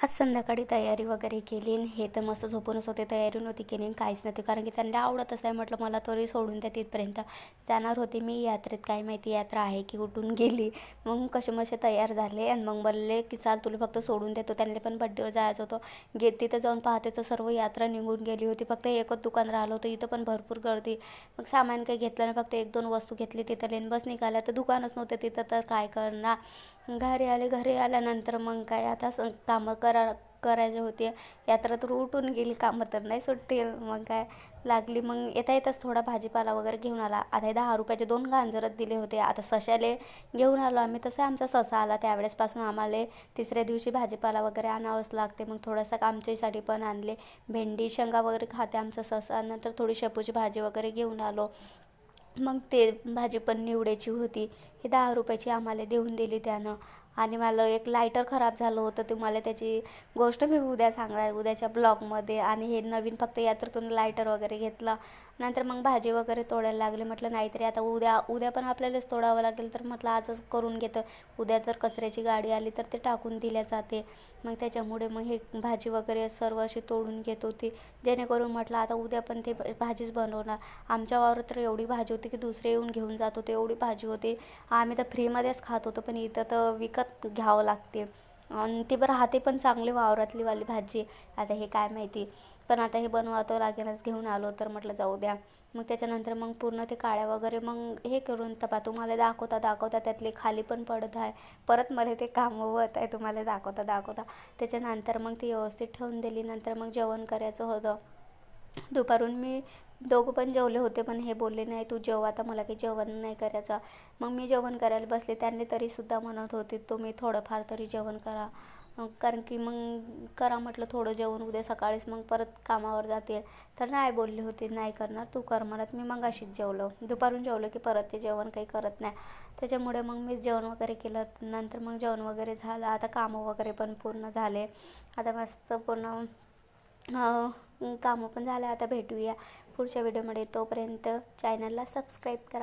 आज संध्याकाळी तयारी वगैरे केली आणि हे तर मस्त झोपूनच होते. तयारी नव्हती केली आणि काहीच नव्हती, कारण की त्यांना आवडतच आहे. म्हटलं मला तरी सोडून द्या, तिथपर्यंत जाणार होते मी यात्रेत. काय माहिती यात्रा आहे की कुठून गेली. मग कसे तयार झाले आणि मग बोलले की चाल तुला फक्त सोडून देतो. त्यांना पण बड्डेवर जायचं होतं. तिथं जाऊन पाहते तर सर्व यात्रा निघून गेली होती. फक्त एकच दुकान राहिलं होतं. इथं पण भरपूर गर्दी. मग सामान काही घेतलं नाही, फक्त 1-2 वस्तू घेतली. तिथं लेन बस निघाल्या तर दुकानच नव्हते तिथं, तर काय करणार. घरी आल्यानंतर मग काय आता कामं करायचे होते. यात्रा तर उठून गेली, कामं तर नाही सुटतील. मग काय लागली. मग येताच थोडा भाजीपाला वगैरे घेऊन आला. आता हे 10 रुपयाचे 2 गांजरच दिले होते. आता सशाले घेऊन आलो आम्ही. तसं आमचा ससा आला त्यावेळेसपासून आम्हाला तिसऱ्या दिवशी भाजीपाला वगैरे आणावंच लागते. मग थोडासा आमच्यासाठी पण आणले. भेंडी शेंगा वगैरे खाते आमचा ससा. नंतर थोडी शेपूची भाजी वगैरे घेऊन आलो. मग ते भाजी पण निवडायची होती. ही 10 रुपयाची आम्हाला देऊन दिली त्यानं. आणि मला एक लायटर खराब झालं होतं, तुम्हाला त्याची गोष्ट मी उद्या सांगणार उद्याच्या ब्लॉगमध्ये. आणि हे नवीन फक्त यात्रेतून लायटर वगैरे घेतलं. नंतर मग भाजी वगैरे तोडायला लागले. म्हटलं नाहीतरी आता उद्या पण आपल्यालाच तोडावं लागेल, तर म्हटलं आजच करून घेतं. उद्या जर कचऱ्याची गाडी आली तर ते टाकून दिल्या जाते. मग त्याच्यामुळे मग हे भाजी वगैरे सर्व अशी तोडून घेत होती, जेणेकरून म्हटलं आता उद्या पण ते भाजीच बनवणार. आमच्या वावरात तर एवढी भाजी होती की दुसरे येऊन घेऊन जात होते, एवढी भाजी होती. आम्ही तर फ्रीमध्येच खात होतो, पण इथं तर विकत घ्यावं लागते. आणि ते बरं राहते पण चांगली वावरातली वाली भाजी. आता हे काय माहिती, पण आता हे बनवावं लागेलच. घेऊन आलो तर म्हटलं जाऊ द्या. मग त्याच्यानंतर मग पूर्ण ते काळ्या वगैरे मग हे करून तपा तुम्हाला दाखवता त्यातले खाली पण पडत आहे. परत मला ते काम होत आहे तुम्हाला दाखवता. त्याच्यानंतर मग ती व्यवस्थित ठेवून दिली. नंतर मग जेवण करायचं होतं. दुपारून मी दोघं पण जेवले होते, पण हे बोलले नाही तू जेव आता, मला काही जेवण नाही करायचं. मग मी जेवण करायला बसले. त्यांनी तरीसुद्धा म्हणत होते तुम्ही थोडंफार तरी जेवण करा, कारण की मग करा म्हटलं थोडं जेवण, उद्या सकाळीच मग परत कामावर जाते. तर नाही बोलले होते नाही करणार तू कर म्हणत. मी मग अशीच जेवलो, दुपारून जेवलो की परत ते जेवण काही करत नाही. त्याच्यामुळे मग मी जेवण वगैरे केलं. नंतर मग जेवण वगैरे झालं. आता कामं वगैरे पण पूर्ण झाले. आता मस्त पूर्ण कामं पण झाले. आता भेटूया पुढच्या व्हिडिओमध्ये. तोपर्यंत चॅनलला सबस्क्राईब करा.